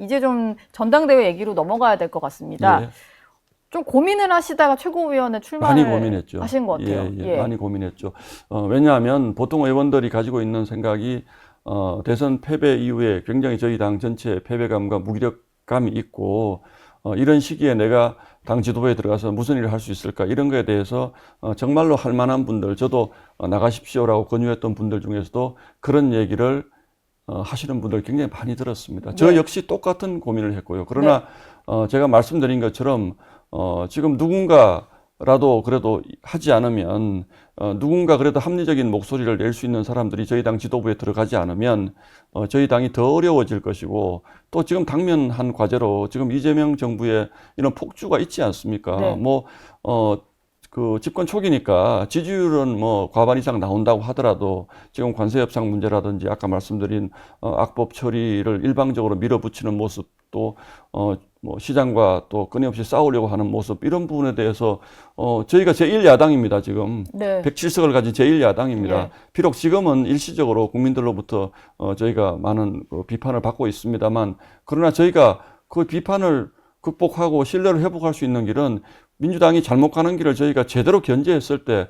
이제 좀 전당대회 얘기로 넘어가야 될 것 같습니다. 예. 좀 고민을 하시다가 최고위원회 출마를 많이 고민했죠. 하신 것 같아요. 예. 많이 고민했죠. 왜냐하면 보통 의원들이 가지고 있는 생각이 대선 패배 이후에 굉장히 저희 당 전체 패배감과 무기력감이 있고 이런 시기에 내가 당 지도부에 들어가서 무슨 일을 할 수 있을까 이런 거에 대해서 정말로 할 만한 분들, 저도 나가십시오라고 권유했던 분들 중에서도 그런 얘기를 하시는 분들 굉장히 많이 들었습니다. 네. 저 역시 똑같은 고민을 했고요. 그러나 제가 말씀드린 것처럼 지금 누군가라도 그래도 하지 않으면 누군가 그래도 합리적인 목소리를 낼 수 있는 사람들이 저희 당 지도부에 들어가지 않으면 저희 당이 더 어려워질 것이고 또 지금 당면한 과제로 지금 이재명 정부의 이런 폭주가 있지 않습니까? 네. 그 집권 초기니까 지지율은 뭐 과반 이상 나온다고 하더라도 지금 관세 협상 문제라든지 아까 말씀드린 악법 처리를 일방적으로 밀어붙이는 모습도 뭐 시장과 또 끊임없이 싸우려고 하는 모습 이런 부분에 대해서 저희가 제1야당입니다. 지금 네. 107석을 가진 제1야당입니다. 예. 비록 지금은 일시적으로 국민들로부터 저희가 많은 비판을 받고 있습니다만 그러나 저희가 그 비판을 극복하고 신뢰를 회복할 수 있는 길은 민주당이 잘못 가는 길을 저희가 제대로 견제했을 때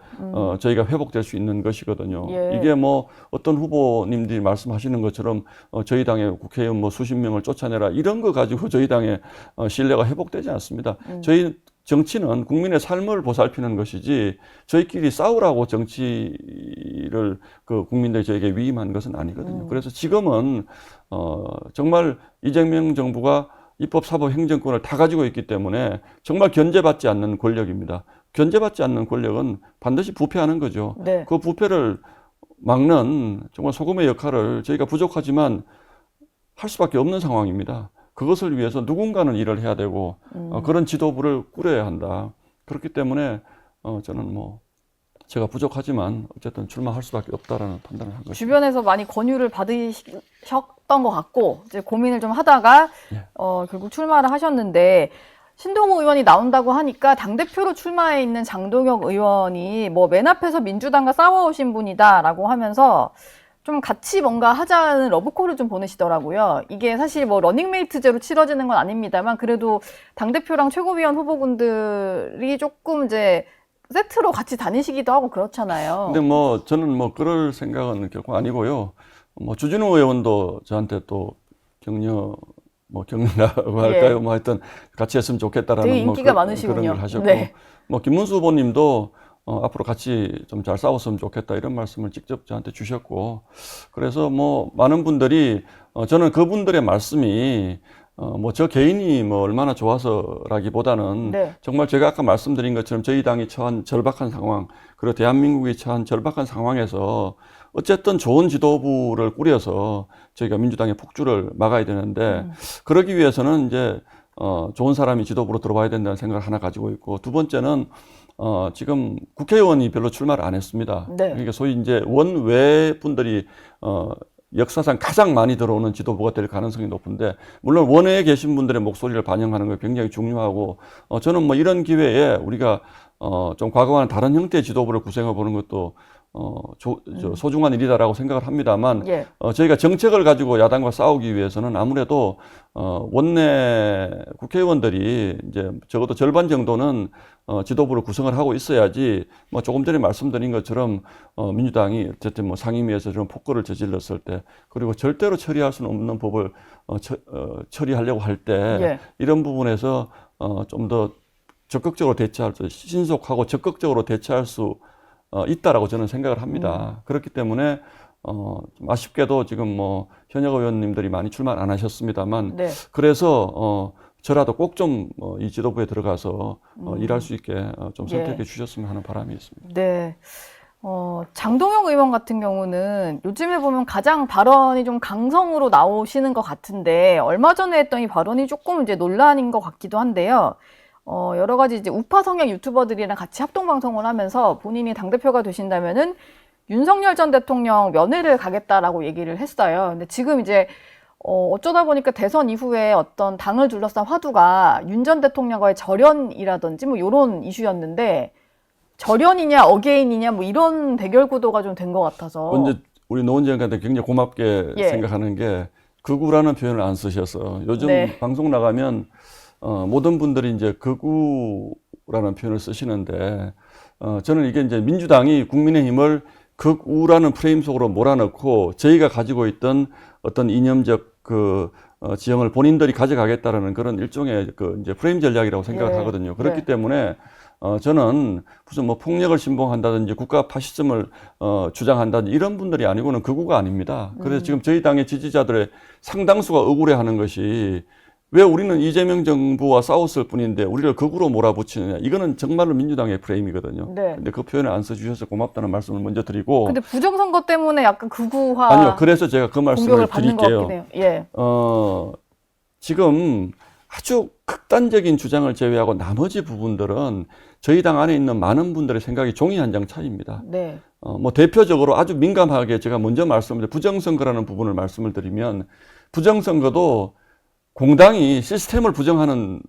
저희가 회복될 수 있는 것이거든요. 예. 이게 뭐 어떤 후보님들이 말씀하시는 것처럼 저희 당의 국회의원 뭐 수십 명을 쫓아내라 이런 거 가지고 저희 당의 신뢰가 회복되지 않습니다. 저희 정치는 국민의 삶을 보살피는 것이지 저희끼리 싸우라고 정치를 그 국민들이 저에게 위임한 것은 아니거든요. 그래서 지금은 정말 이재명 정부가 입법, 사법, 행정권을 다 가지고 있기 때문에 정말 견제받지 않는 권력입니다. 견제받지 않는 권력은 반드시 부패하는 거죠. 네. 그 부패를 막는 정말 소금의 역할을 저희가 부족하지만 할 수밖에 없는 상황입니다. 그것을 위해서 누군가는 일을 해야 되고 그런 지도부를 꾸려야 한다. 그렇기 때문에 저는 뭐 제가 부족하지만 어쨌든 출마할 수밖에 없다라는 판단을 한 것입니다. 주변에서 많이 권유를 받으셨던 것 같고 이제 고민을 좀 하다가 결국 출마를 하셨는데 신동호 의원이 나온다고 하니까 당대표로 출마해 있는 장동혁 의원이 뭐 맨 앞에서 민주당과 싸워오신 분이다라고 하면서 좀 같이 뭔가 하자는 러브콜을 좀 보내시더라고요. 이게 사실 뭐 러닝메이트제로 치러지는 건 아닙니다만 그래도 당대표랑 최고위원 후보군들이 조금 이제 세트로 같이 다니시기도 하고 그렇잖아요. 근데 뭐 저는 뭐 그럴 생각은 결코 아니고요. 뭐 주진우 의원도 저한테 또 격려라고 할까요? 뭐 하여튼 같이 했으면 좋겠다라는 되게 인기가 많으시군요. 그런 걸 하셨고, 네. 뭐 김문수 후보님도 앞으로 같이 좀 잘 싸웠으면 좋겠다 이런 말씀을 직접 저한테 주셨고, 그래서 뭐 많은 분들이 저는 그분들의 말씀이 뭐 저 개인이 뭐 얼마나 좋아서라기보다는 네. 정말 제가 아까 말씀드린 것처럼 저희 당이 처한 절박한 상황, 그리고 대한민국이 처한 절박한 상황에서 어쨌든 좋은 지도부를 꾸려서 저희가 민주당의 폭주를 막아야 되는데 그러기 위해서는 이제 좋은 사람이 지도부로 들어와야 된다는 생각을 하나 가지고 있고, 두 번째는 지금 국회의원이 별로 출마를 안 했습니다. 네. 그러니까 소위 이제 원외 분들이 역사상 가장 많이 들어오는 지도부가 될 가능성이 높은데, 물론 원외에 계신 분들의 목소리를 반영하는 게 굉장히 중요하고, 저는 뭐 이런 기회에 우리가 좀 과거와는 다른 형태의 지도부를 구성해 보는 것도 소중한 일이다라고 생각을 합니다만, 예. 저희가 정책을 가지고 야당과 싸우기 위해서는 아무래도 원내 국회의원들이 이제 적어도 절반 정도는 지도부를 구성을 하고 있어야지, 뭐 조금 전에 말씀드린 것처럼 민주당이 어쨌든 뭐 상임위에서 좀 폭거를 저질렀을 때, 그리고 절대로 처리할 수는 없는 법을 처리하려고 할 때 예. 이런 부분에서 좀 더 적극적으로 대처할 수, 신속하고 적극적으로 대처할 수 있다라고 저는 생각을 합니다. 그렇기 때문에 좀 아쉽게도 지금 뭐 현역 의원님들이 많이 출마 안 하셨습니다만, 네. 그래서 저라도 꼭 좀 이 지도부에 들어가서 일할 수 있게 좀 선택해 예. 주셨으면 하는 바람이 있습니다. 네. 장동혁 의원 같은 경우는 요즘에 보면 가장 발언이 좀 강성으로 나오시는 것 같은데, 얼마 전에 했던 이 발언이 조금 이제 논란인 것 같기도 한데요. 여러 가지 이제 우파 성향 유튜버들이랑 같이 합동 방송을 하면서 본인이 당대표가 되신다면은 윤석열 전 대통령 면회를 가겠다라고 얘기를 했어요. 근데 지금 이제 어쩌다 보니까 대선 이후에 어떤 당을 둘러싼 화두가 윤 전 대통령과의 절연이라든지 뭐 이런 이슈였는데, 절연이냐 어게인이냐 뭐 이런 대결 구도가 좀 된 것 같아서. 먼저 우리 노원재 의원한테 굉장히 고맙게 예. 생각하는 게, 극우라는 표현을 안 쓰셔서 요즘 네. 방송 나가면 모든 분들이 이제 극우라는 표현을 쓰시는데 저는 이게 이제 민주당이 국민의힘을 극우라는 프레임 속으로 몰아넣고 저희가 가지고 있던 어떤 이념적 지형을 본인들이 가져가겠다라는 그런 일종의 이제 프레임 전략이라고 생각을 예. 하거든요. 그렇기 네. 때문에 저는 무슨 뭐 폭력을 신봉한다든지 국가 파시즘을 주장한다든지 이런 분들이 아니고는 극우가 아닙니다. 그래서 지금 저희 당의 지지자들의 상당수가 억울해하는 것이 왜 우리는 이재명 정부와 싸웠을 뿐인데 우리를 극우로 몰아붙이느냐. 이거는 정말로 민주당의 프레임이거든요. 네. 근데 그 표현을 안 써주셔서 고맙다는 말씀을 먼저 드리고. 근데 부정선거 때문에 약간 극우화 아니요. 그래서 제가 그 말씀을 공격을 받는 것 드릴게요. 같긴 해요. 예. 지금 아주 극단적인 주장을 제외하고 나머지 부분들은 저희 당 안에 있는 많은 분들의 생각이 종이 한 장 차이입니다. 네. 뭐 대표적으로 아주 민감하게 제가 먼저 말씀드린 부정선거라는 부분을 말씀을 드리면 부정선거도 공당이 시스템을 부정하는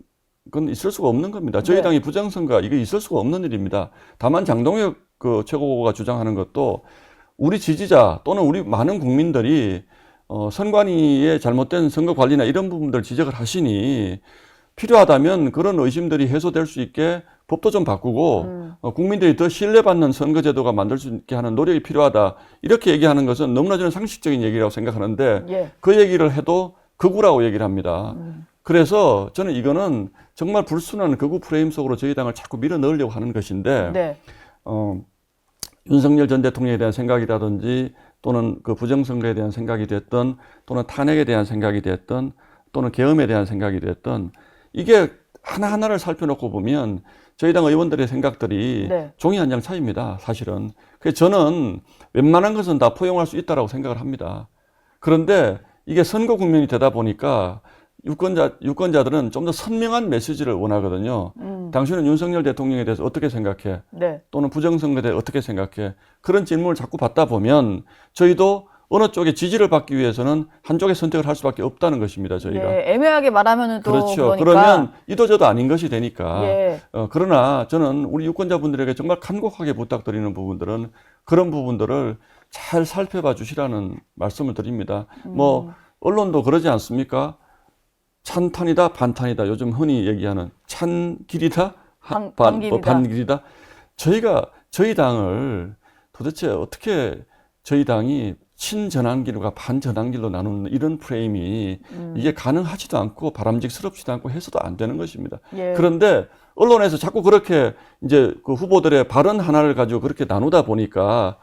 건 있을 수가 없는 겁니다. 저희 네. 당이 부정선거 이게 있을 수가 없는 일입니다. 다만 장동혁 최고가 주장하는 것도 우리 지지자 또는 우리 많은 국민들이 선관위의 잘못된 선거 관리나 이런 부분들 지적을 하시니 필요하다면 그런 의심들이 해소될 수 있게 법도 좀 바꾸고 국민들이 더 신뢰받는 선거제도가 만들 수 있게 하는 노력이 필요하다. 이렇게 얘기하는 것은 너무나 저는 상식적인 얘기라고 생각하는데 예. 그 얘기를 해도 극우라고 얘기를 합니다. 그래서 저는 이거는 정말 불순한 극우 프레임 속으로 저희 당을 자꾸 밀어 넣으려고 하는 것인데 네. 윤석열 전 대통령에 대한 생각이라든지 또는 그 부정선거에 대한 생각이 됐던 또는 탄핵에 대한 생각이 됐던 또는 계엄에 대한 생각이 됐던 이게 하나하나를 살펴놓고 보면 저희 당 의원들의 생각들이 네. 종이 한 장 차이입니다. 사실은. 그래서 저는 웬만한 것은 다 포용할 수 있다고 생각을 합니다. 그런데 이게 선거 국면이 되다 보니까 유권자들은 좀 더 선명한 메시지를 원하거든요. 당신은 윤석열 대통령에 대해서 어떻게 생각해? 네. 또는 부정선거에 대해 어떻게 생각해? 그런 질문을 자꾸 받다 보면 저희도 어느 쪽에 지지를 받기 위해서는 한쪽의 선택을 할 수밖에 없다는 것입니다. 저희가. 예. 애매하게 말하면은 또 그렇죠. 그러니까. 그러면 이도저도 아닌 것이 되니까. 예. 그러나 저는 우리 유권자분들에게 정말 간곡하게 부탁드리는 부분들은 그런 부분들을 잘 살펴봐 주시라는 말씀을 드립니다. 뭐 언론도 그러지 않습니까? 찬탄이다, 반탄이다. 요즘 흔히 얘기하는 찬길이다, 반길이다. 반길이다. 저희 당을 도대체 어떻게 저희 당이 친전환길과 반전환길로 나누는 이런 프레임이 이게 가능하지도 않고 바람직스럽지도 않고 해서도 안 되는 것입니다. 예. 그런데 언론에서 자꾸 그렇게 이제 그 후보들의 발언 하나를 가지고 그렇게 나누다 보니까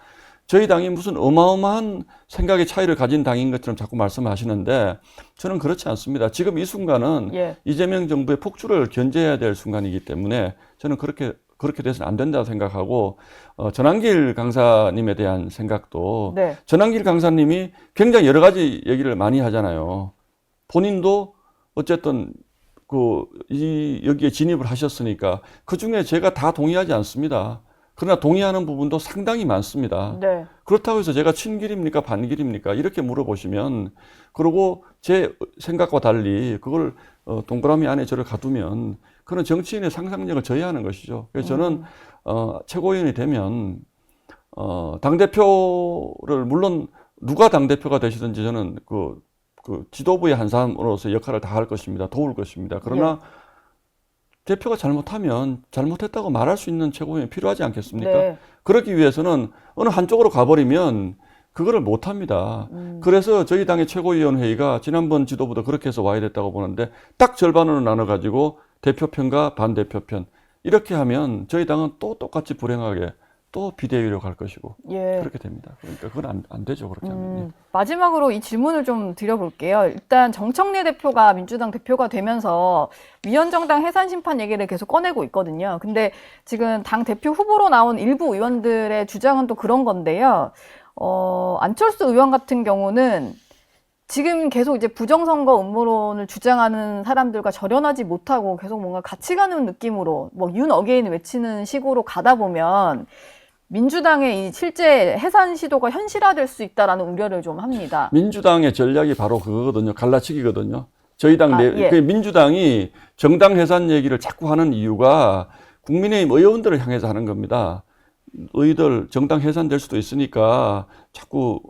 저희 당이 무슨 어마어마한 생각의 차이를 가진 당인 것처럼 자꾸 말씀하시는데 저는 그렇지 않습니다. 지금 이 순간은 예. 이재명 정부의 폭주를 견제해야 될 순간이기 때문에 저는 그렇게 돼서는 안 된다고 생각하고 전한길 강사님에 대한 생각도 네. 전한길 강사님이 굉장히 여러 가지 얘기를 많이 하잖아요. 본인도 어쨌든 여기에 진입을 하셨으니까 그 중에 제가 다 동의하지 않습니다. 그러나 동의하는 부분도 상당히 많습니다. 네. 그렇다고 해서 제가 친길입니까 반길입니까 이렇게 물어보시면 그리고 제 생각과 달리 그걸 동그라미 안에 저를 가두면 그런 정치인의 상상력을 저해하는 것이죠. 그래서 저는 최고위원이 되면 당대표를 물론 누가 당대표가 되시든지 저는 그 지도부의 한 사람으로서 역할을 다 할 것입니다. 도울 것입니다. 그러나 대표가 잘못하면 잘못했다고 말할 수 있는 최고위원이 필요하지 않겠습니까? 네. 그러기 위해서는 어느 한쪽으로 가버리면 그거를 못합니다. 그래서 저희 당의 최고위원회의가 지난번 지도부도 그렇게 해서 와야 됐다고 보는데 딱 절반으로 나눠가지고 대표편과 반대표편 이렇게 하면 저희 당은 또 똑같이 불행하게 또 비대위로 갈 것이고 예. 그렇게 됩니다. 그러니까 그건 안 되죠. 그렇게 하면. 마지막으로 이 질문을 좀 드려볼게요. 일단 정청래 대표가 민주당 대표가 되면서 위헌정당 해산 심판 얘기를 계속 꺼내고 있거든요. 근데 지금 당 대표 후보로 나온 일부 의원들의 주장은 또 그런 건데요. 안철수 의원 같은 경우는 지금 계속 이제 부정선거 음모론을 주장하는 사람들과 절연하지 못하고 계속 뭔가 같이 가는 느낌으로 뭐 윤 어게인 외치는 식으로 가다 보면 민주당의 이 실제 해산 시도가 현실화될 수 있다라는 우려를 좀 합니다. 민주당의 전략이 바로 그거거든요. 갈라치기거든요. 저희 당 예. 그 민주당이 정당 해산 얘기를 자꾸 하는 이유가 국민의힘 의원들을 향해서 하는 겁니다. 너희들 정당 해산될 수도 있으니까 자꾸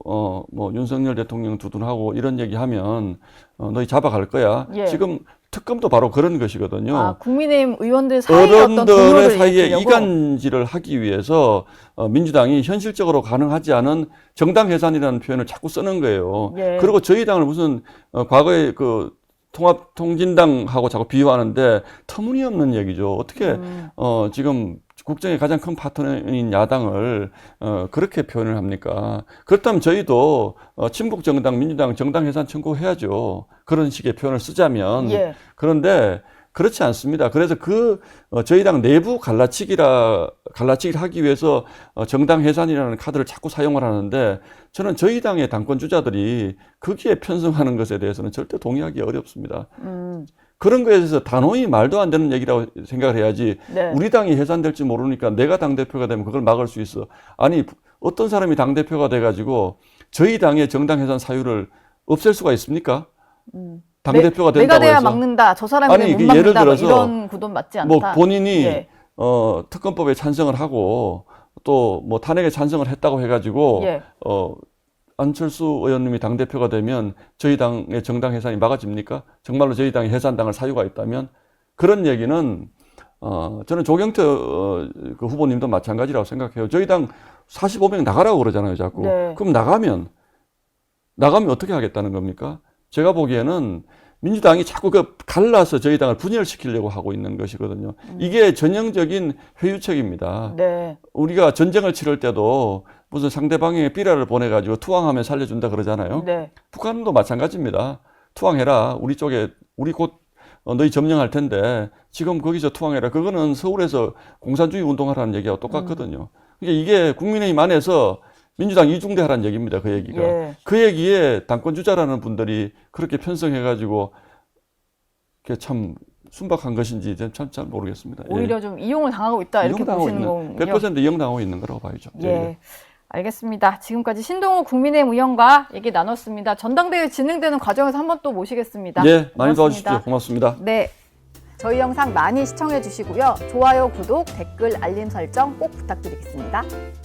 뭐 윤석열 대통령 두둔하고 이런 얘기하면 너희 잡아갈 거야. 예. 지금 특검도 바로 그런 것이거든요. 아, 국민의힘 의원들 사이에 어떤 어른들의 동료를 사이에 일으키려고? 이간질을 하기 위해서 민주당이 현실적으로 가능하지 않은 정당 해산이라는 표현을 자꾸 쓰는 거예요. 예. 그리고 저희 당을 무슨 과거에 그 통합통진당하고 자꾸 비유하는데 터무니없는 얘기죠. 어떻게 지금 국정의 가장 큰 파트너인 야당을 그렇게 표현을 합니까? 그렇다면 저희도 친북 정당, 민주당 정당 해산 청구해야죠. 그런 식의 표현을 쓰자면. 예. 그런데 그렇지 않습니다. 그래서 저희 당 내부 갈라치기를 하기 위해서 정당 해산이라는 카드를 자꾸 사용을 하는데 저는 저희 당의 당권 주자들이 거기에 편성하는 것에 대해서는 절대 동의하기 어렵습니다. 그런 거에 대해서 단호히 말도 안 되는 얘기라고 생각을 해야지. 네. 우리 당이 해산될지 모르니까 내가 당대표가 되면 그걸 막을 수 있어. 아니, 어떤 사람이 당대표가 돼가지고 저희 당의 정당 해산 사유를 없앨 수가 있습니까? 당대표가 된다고 내가 돼야 해서. 막는다. 저 사람이 아니, 못 그 막는다. 예를 뭐 들어서 이런 구도는 맞지 않다. 뭐 본인이 예. 특검법에 찬성을 하고 또 뭐 탄핵에 찬성을 했다고 해가지고 예. 안철수 의원님이 당대표가 되면 저희 당의 정당 해산이 막아집니까? 정말로 저희 당이 해산당할 사유가 있다면? 그런 얘기는 저는 조경태 그 후보님도 마찬가지라고 생각해요. 저희 당 45명 나가라고 그러잖아요, 자꾸. 네. 그럼 나가면 어떻게 하겠다는 겁니까? 제가 보기에는 민주당이 자꾸 갈라서 저희 당을 분열시키려고 하고 있는 것이거든요. 이게 전형적인 회유책입니다. 네. 우리가 전쟁을 치를 때도 무슨 상대방의 삐라를 보내가지고 투항하면 살려준다 그러잖아요. 네. 북한도 마찬가지입니다. 투항해라. 우리 곧 너희 점령할 텐데 지금 거기서 투항해라. 그거는 서울에서 공산주의 운동하라는 얘기하고 똑같거든요. 그러니까 이게 국민의힘 안에서 민주당 이중대 하라는 얘기입니다. 그 얘기가. 예. 그 얘기에 당권 주자라는 분들이 그렇게 편성해가지고 그게 참 순박한 것인지 잘 모르겠습니다. 오히려 좀 이용을 당하고 있다 이렇게 이용당하고 보시는 있는, 거군요. 100% 이용당하고 있는 거라고 봐야죠. 예. 알겠습니다. 지금까지 신동욱 국민의힘 의원과 얘기 나눴습니다. 전당대회 진행되는 과정에서 한번 또 모시겠습니다. 예, 많이 고맙습니다. 도와주십시오. 고맙습니다. 네. 저희 영상 많이 시청해 주시고요. 좋아요, 구독, 댓글, 알림 설정 꼭 부탁드리겠습니다.